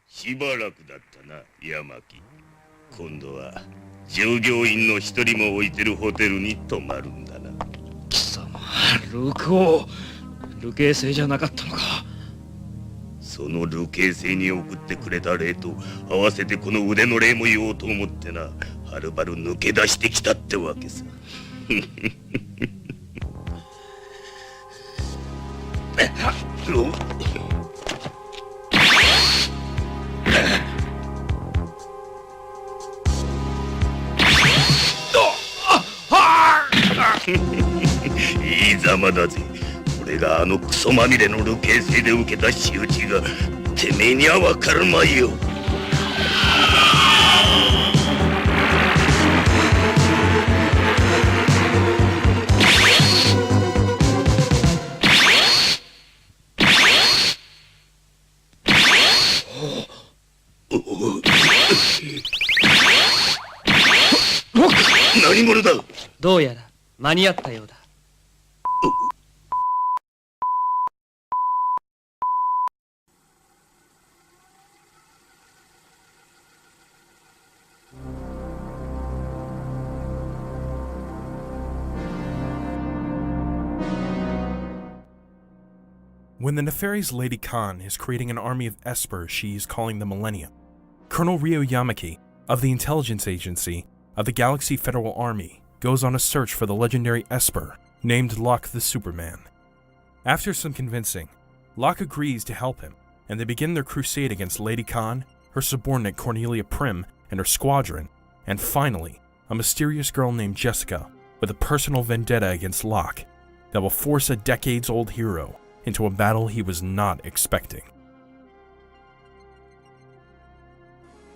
しばらくだったな、山木。今度は従業員の一人も置いてるホテルに泊まるんだな。貴様、ルーク王、流刑星じゃなかったのか。その流刑星に送ってくれた霊と合わせてこの腕の霊も言おうと思ってな、はるばる抜け出してきたってわけさ。いいざまだぜ。俺があのクソまみれの流刑星で受けた仕打ちがてめえにはわかるまいよ。何者だ。どうやら間に合ったようだ。When the nefarious Lady Khan is creating an army of Esper she is calling the Millennium, Colonel Ryo Yamaki of the intelligence agency of the Galaxy Federal Army goes on a search for the legendary Esper named Locke the Superman. After some convincing, Locke agrees to help him, and they begin their crusade against Lady Khan, her subordinate Cornelia Prim and her squadron, and finally, a mysterious girl named Jessica with a personal vendetta against Locke that will force a decades-old hero into a battle he was not expecting.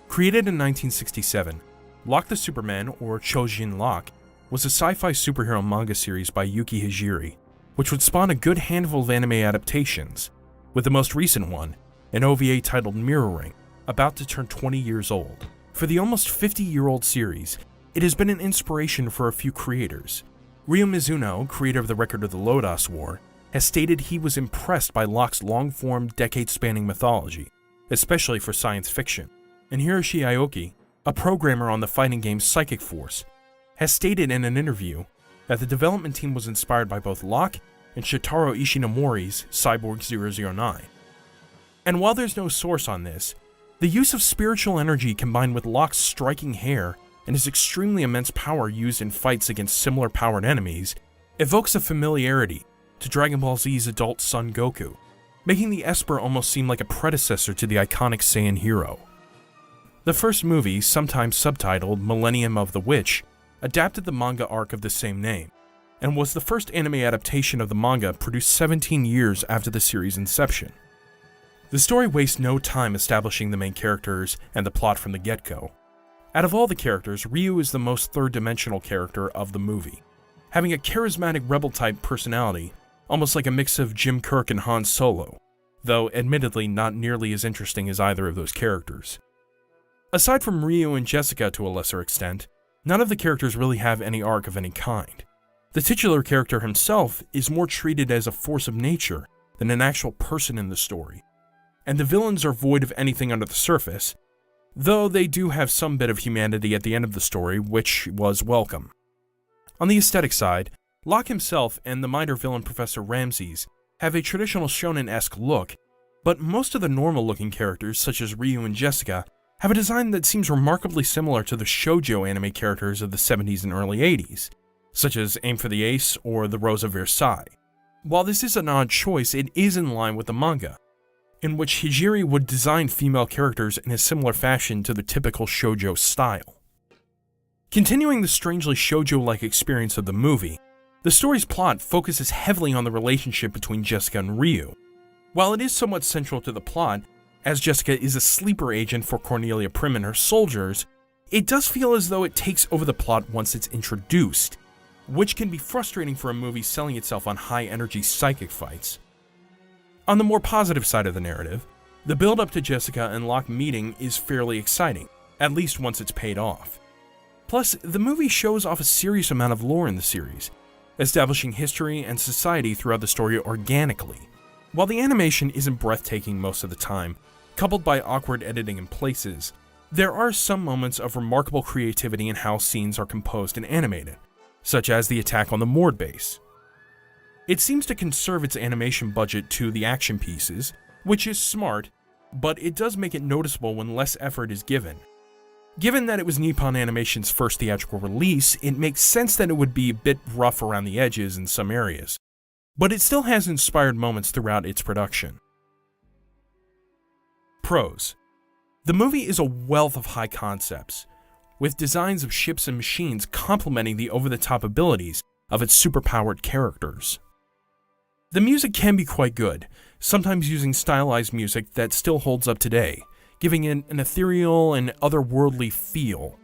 Created in 1967, Locke the Superman, or Chojin Locke, was a sci-fi superhero manga series by Yuki Hijiri, which would spawn a good handful of anime adaptations, with the most recent one, an OVA titled Mirroring, about to turn 20 years old. For the almost 50-year-old series, it has been an inspiration for a few creators. Ryo Mizuno, creator of the record of the Lodos War, has stated he was impressed by Locke's long-form, decade-spanning mythology, especially for science fiction. And Hiroshi Aoki, a programmer on the fighting game Psychic Force, has stated in an interview that the development team was inspired by both Locke and Shitaro Ishinomori's Cyborg 009. And while there's no source on this, the use of spiritual energy combined with Locke's striking hair and his extremely immense power used in fights against similar powered enemies evokes a familiarity to Dragon Ball Z's adult son Goku, making the Esper almost seem like a predecessor to the iconic Saiyan hero. The first movie, sometimes subtitled Millennium of the Witch, adapted the manga arc of the same name, and was the first anime adaptation of the manga produced 17 years after the series' inception. The story wastes no time establishing the main characters and the plot from the get-go. Out of all the characters, Ryu is the most third-dimensional character of the movie, having a charismatic rebel-type personality, almost like a mix of Jim Kirk and Han Solo, though admittedly not nearly as interesting as either of those characters. Aside from Ryu and Jessica to a lesser extent, none of the characters really have any arc of any kind. The titular character himself is more treated as a force of nature than an actual person in the story, and the villains are void of anything under the surface, though they do have some bit of humanity at the end of the story, which was welcome. On the aesthetic side, Locke himself and the minor villain Professor Ramses have a traditional shonen-esque look, but most of the normal-looking characters, such as Ryu and Jessica, have a design that seems remarkably similar to the shoujo anime characters of the 70s and early 80s, such as Aim for the Ace or The Rose of Versailles. While this is an odd choice, it is in line with the manga, in which Hijiri would design female characters in a similar fashion to the typical shoujo style. Continuing the strangely shoujo-like experience of the movie, the story's plot focuses heavily on the relationship between Jessica and Ryu. While it is somewhat central to the plot, as Jessica is a sleeper agent for Cornelia Prim and her soldiers, it does feel as though it takes over the plot once it's introduced, which can be frustrating for a movie selling itself on high-energy psychic fights. On the more positive side of the narrative, the build-up to Jessica and Locke meeting is fairly exciting, at least once it's paid off. Plus, the movie shows off a serious amount of lore in the series, establishing history and society throughout the story organically. While the animation isn't breathtaking most of the time, coupled by awkward editing in places, there are some moments of remarkable creativity in how scenes are composed and animated, such as the attack on the moored base. It seems to conserve its animation budget to the action pieces, which is smart, but it does make it noticeable when less effort is given. Given that it was Nippon Animation's first theatrical release, it makes sense that it would be a bit rough around the edges in some areas, but it still has inspired moments throughout its production. Pros. The movie is a wealth of high concepts, with designs of ships and machines complementing the over-the-top abilities of its superpowered characters. The music can be quite good, sometimes using stylized music that still holds up today, giving it an ethereal and otherworldly feel.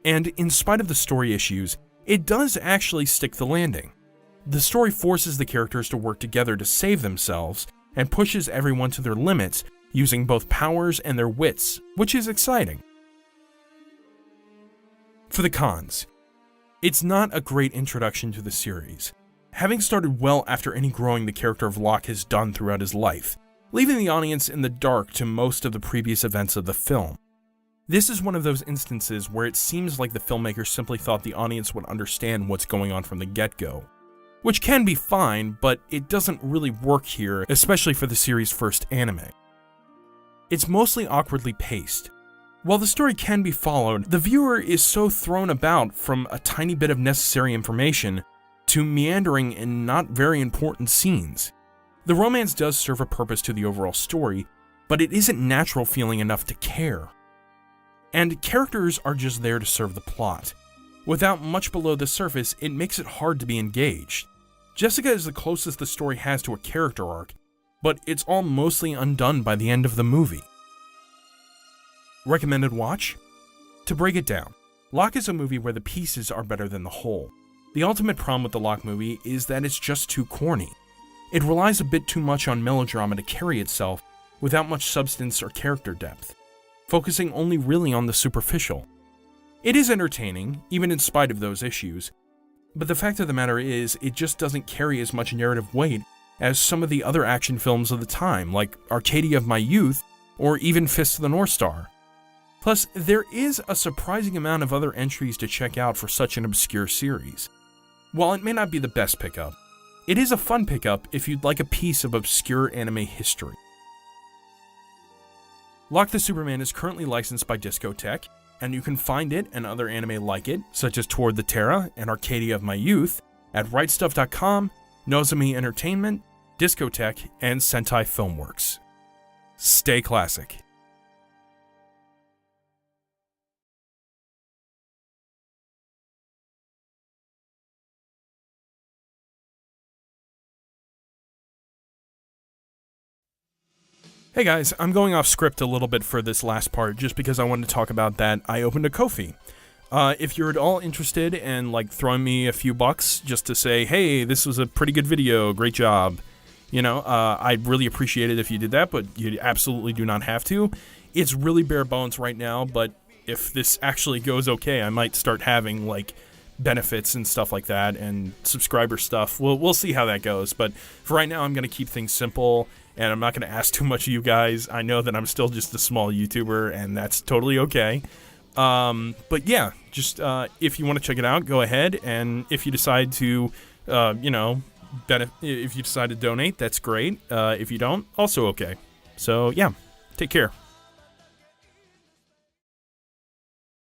And in spite of the story issues, it does actually stick the landing. The story forces the characters to work together to save themselves and pushes everyone to their limits using both powers and their wits, which is exciting. For the cons, it's not a great introduction to the series, having started well after any growing the character of Locke has done throughout his life, leaving the audience in the dark to most of the previous events of the film. This is one of those instances where it seems like the filmmaker simply thought the audience would understand what's going on from the get-go, which can be fine, but it doesn't really work here, especially for the series' first anime. It's mostly awkwardly paced. While the story can be followed, the viewer is so thrown about from a tiny bit of necessary information to meandering and not very important scenes. The romance does serve a purpose to the overall story, but it isn't natural feeling enough to care. And characters are just there to serve the plot. Without much below the surface, it makes it hard to be engaged. Jessica is the closest the story has to a character arc, but it's all mostly undone by the end of the movie. Recommended watch? To break it down, Locke is a movie where the pieces are better than the whole. The ultimate problem with the Locke movie is that it's just too corny. It relies a bit too much on melodrama to carry itself, without much substance or character depth, focusing only really on the superficial. It is entertaining, even in spite of those issues, but the fact of the matter is, it just doesn't carry as much narrative weight as some of the other action films of the time, like Arcadia of My Youth, or even Fist of the North Star. Plus, there is a surprising amount of other entries to check out for such an obscure series. While it may not be the best pickup, it is a fun pickup if you'd like a piece of obscure anime history. Locke the Superman is currently licensed by Discotech, and you can find it and other anime like it, such as Toward the Terra and Arcadia of My Youth, at rightstuff.com, Nozomi Entertainment, Discotech, and Sentai Filmworks. Stay classic. Hey guys, I'm going off script a little bit for this last part just because I wanted to talk about that I opened a Ko-fi. If you're at all interested in throwing me a few bucks just to say, hey, this was a pretty good video, great job, I'd really appreciate it if you did that, but you absolutely do not have to. It's really bare bones right now, but if this actually goes okay, I might start having benefits and stuff like that and subscriber stuff. We'll see how that goes, but for right now I'm going to keep things simple. And I'm not going to ask too much of you guys. I know that I'm still just a small YouTuber, and that's totally okay. But yeah, just if you want to check it out, go ahead. And if you decide to, if you decide to donate, that's great. If you don't, also okay. So yeah, take care.